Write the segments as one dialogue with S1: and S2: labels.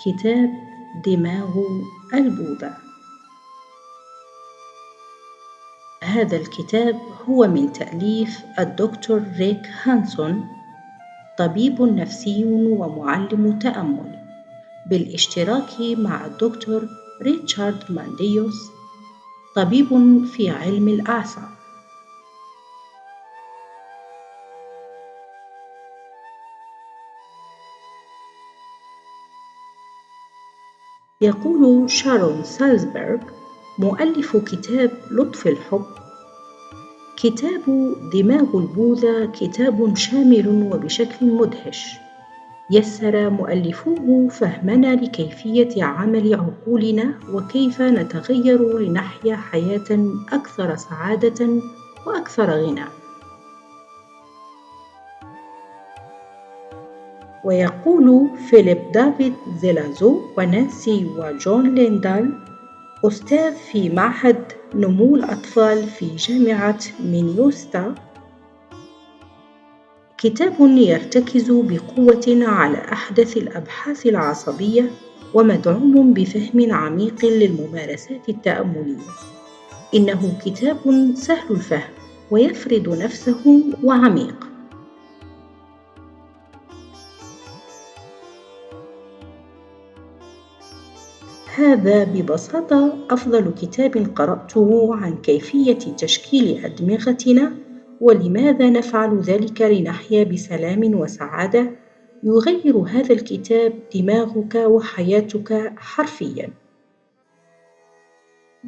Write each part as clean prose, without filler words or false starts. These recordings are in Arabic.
S1: كتاب دماغ البوذا. هذا الكتاب هو من تأليف الدكتور ريك هانسون، طبيب نفسي ومعلم تأمل، بالاشتراك مع الدكتور ريتشارد مانديوس، طبيب في علم الأعصاب. يقول شارون سالزبرغ مؤلف كتاب لطف الحب: كتاب دماغ البوذا كتاب شامل وبشكل مدهش، يسر مؤلفوه فهمنا لكيفية عمل عقولنا وكيف نتغير لنحيا حياة أكثر سعادة وأكثر غنى. ويقول فيليب دافيد زيلازو ونانسي وجون ليندال، أستاذ في معهد نمو الأطفال في جامعة مينيسوتا، كتاب يرتكز بقوة على أحدث الأبحاث العصبية ومدعوم بفهم عميق للممارسات التأملية. إنه كتاب سهل الفهم ويفرض نفسه وعميق. هذا ببساطة أفضل كتاب قرأته عن كيفية تشكيل أدمغتنا ولماذا نفعل ذلك لنحيا بسلام وسعادة. يغير هذا الكتاب دماغك وحياتك حرفياً.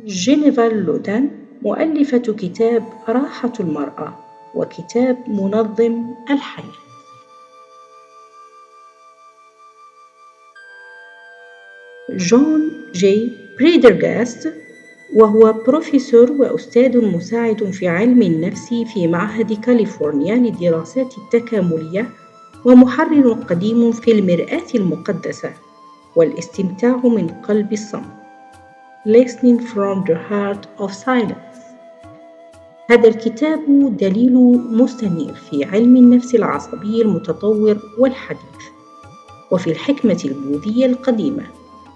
S1: جينيفر لودان مؤلفة كتاب راحة المرأة وكتاب منظم الحياة. جون جي بريدرغاست، وهو بروفيسور وأستاذ مساعد في علم النفس في معهد كاليفورنيا للدراسات التكاملية، ومحرر قديم في المرآة المقدسة والاستمتاع من قلب الصمت Listening from the Heart of Silence. هذا الكتاب دليل مستنير في علم النفس العصبي المتطور والحديث وفي الحكمة البوذية القديمة،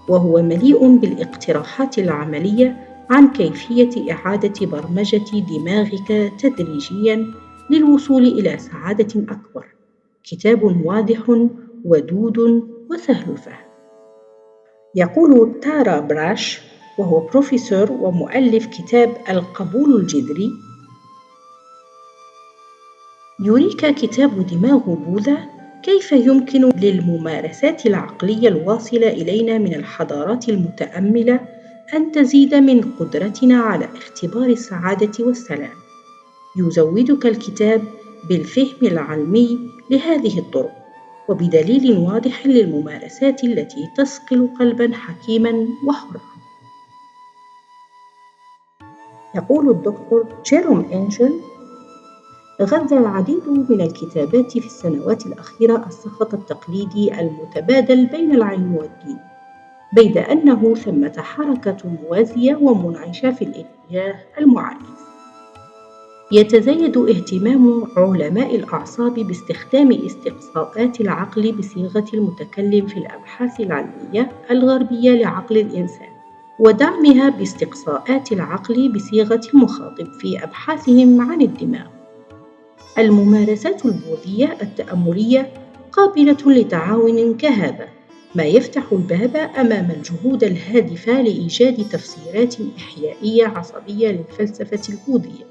S1: وهو مليء بالاقتراحات العملية عن كيفية إعادة برمجة دماغك تدريجياً للوصول إلى سعادة أكبر. كتاب واضح ودود وسهل الفهم. يقول تارا براش، وهو بروفيسور ومؤلف كتاب القبول الجذري: يريك كتاب دماغ بوذا كيف يمكن للممارسات العقلية الواصلة إلينا من الحضارات المتأملة أن تزيد من قدرتنا على اختبار السعادة والسلام. يزودك الكتاب بالفهم العلمي لهذه الطرق وبدليل واضح للممارسات التي تصقل قلباً حكيماً وحرًا. يقول الدكتور جيروم إنجل: غذى العديد من الكتابات في السنوات الأخيرة السخط التقليدي المتبادل بين العلم والدين، بيد أنه ثمة حركة موازية ومنعشة في الاتجاه المعاكس. يتزايد اهتمام علماء الأعصاب باستخدام استقصاءات العقل بصيغة المتكلم في الأبحاث العلمية الغربية لعقل الإنسان، ودعمها باستقصاءات العقل بصيغة المخاطب في أبحاثهم عن الدماغ. الممارسات البوذية التأملية قابلة لتعاون كهذا، ما يفتح الباب أمام الجهود الهادفة لإيجاد تفسيرات إحيائية عصبية للفلسفة البوذية.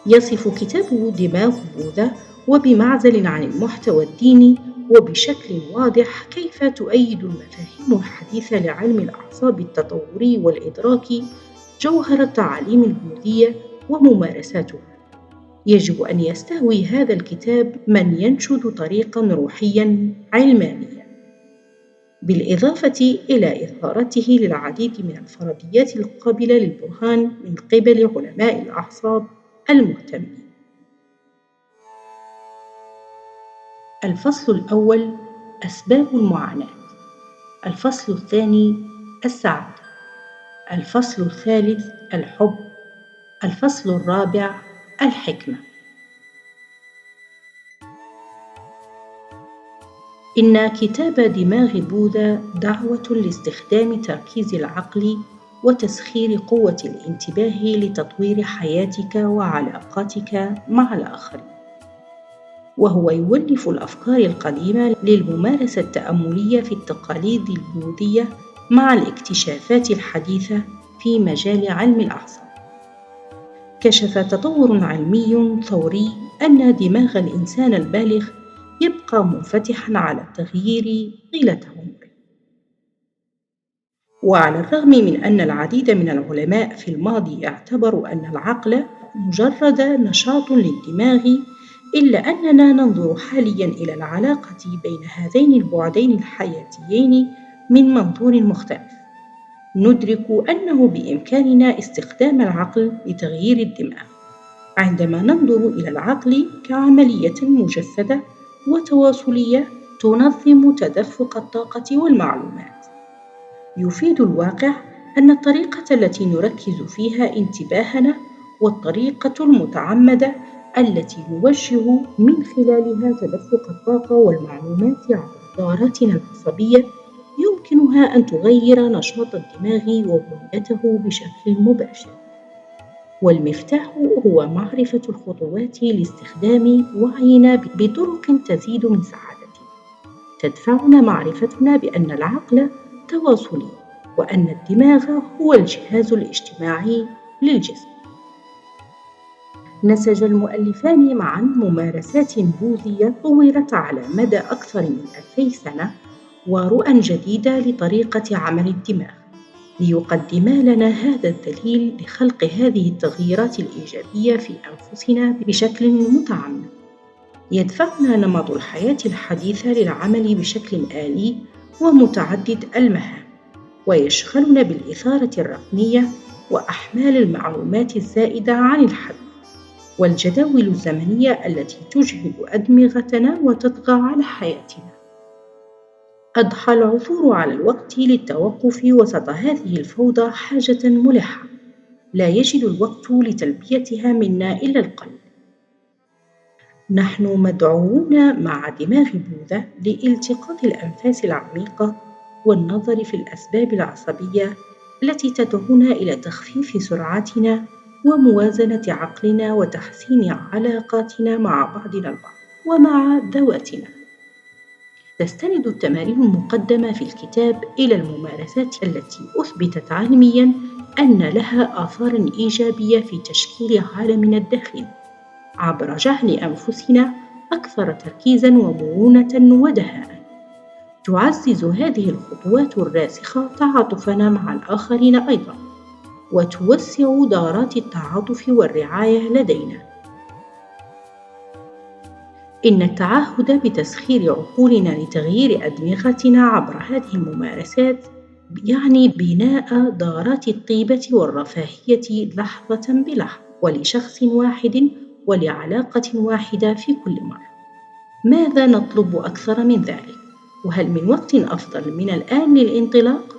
S1: يصف كتاب دماغ بوذا وبمعزل عن المحتوى الديني وبشكل واضح كيف تؤيد المفاهيم الحديثة لعلم الأعصاب التطوري والإدراكي جوهر التعاليم البوذية وممارساتها. يجب أن يستهوي هذا الكتاب من ينشد طريقاً روحياً علمانياً، بالإضافة إلى إظهارته للعديد من الفرضيات القابلة للبرهان من قبل علماء الأعصاب المهتمين. الفصل الأول: أسباب المعاناة. الفصل الثاني: السعادة. الفصل الثالث: الحب. الفصل الرابع: الحكمة. إن كتاب دماغ بوذا دعوة لاستخدام تركيز العقل وتسخير قوة الانتباه لتطوير حياتك وعلاقاتك مع الآخرين، وهو يولف الأفكار القديمة للممارسة التأملية في التقاليد البوذية مع الاكتشافات الحديثة في مجال علم الأعصاب. كشف تطور علمي ثوري أن دماغ الإنسان البالغ يبقى منفتحاً على التغيير طيلة عمره. وعلى الرغم من أن العديد من العلماء في الماضي اعتبروا أن العقل مجرد نشاط للدماغ، إلا أننا ننظر حالياً إلى العلاقة بين هذين البعدين الحياتيين من منظور مختلف. ندرك أنه بإمكاننا استخدام العقل لتغيير الدماغ عندما ننظر إلى العقل كعملية مجسدة وتواصلية تنظم تدفق الطاقة والمعلومات. يفيد الواقع أن الطريقة التي نركز فيها انتباهنا والطريقة المتعمدة التي نوجه من خلالها تدفق الطاقة والمعلومات عبر دوراتنا العصبية يمكنها أن تغير نشاط الدماغ وبنيته بشكل مباشر. والمفتاح هو معرفة الخطوات لاستخدام وعينا بطرق تزيد من سعادتنا. تدفعنا معرفتنا بأن العقل تواصلي وأن الدماغ هو الجهاز الاجتماعي للجسم. نسج المؤلفان معاً ممارسات بوذية طورت على مدى أكثر من 2000 سنة ورؤى جديدة لطريقة عمل الدماغ، ليقدما لنا هذا الدليل لخلق هذه التغييرات الإيجابية في أنفسنا بشكل متعمد. يدفعنا نمط الحياة الحديثة للعمل بشكل آلي ومتعدد المهام، ويشغلنا بالإثارة الرقمية وأحمال المعلومات الزائدة عن الحد، والجداول الزمنية التي تجهد أدمغتنا وتطغى على حياتنا. أضحى العثور على الوقت للتوقف وسط هذه الفوضى حاجة ملحة، لا يجد الوقت لتلبيتها منا إلا القلب. نحن مدعوون مع دماغ بوذا لالتقاط الأنفاس العميقة والنظر في الأسباب العصبية التي تدعونا إلى تخفيف سرعتنا وموازنة عقلنا وتحسين علاقاتنا مع بعضنا البعض ومع ذواتنا. تستند التمارين المقدمة في الكتاب إلى الممارسات التي أثبتت علمياً أن لها آثاراً إيجابية في تشكيل عالمنا الداخلي عبر جعل أنفسنا أكثر تركيزاً ومرونة ودهاء. تعزز هذه الخطوات الراسخة تعاطفنا مع الآخرين أيضاً، وتوسع دارات التعاطف والرعاية لدينا. إن التعهد بتسخير عقولنا لتغيير أدمغتنا عبر هذه الممارسات يعني بناء دارات الطيبة والرفاهية لحظة بلحظة ولشخص واحد ولعلاقة واحدة في كل مرة. ماذا نطلب أكثر من ذلك؟ وهل من وقت أفضل من الآن للانطلاق؟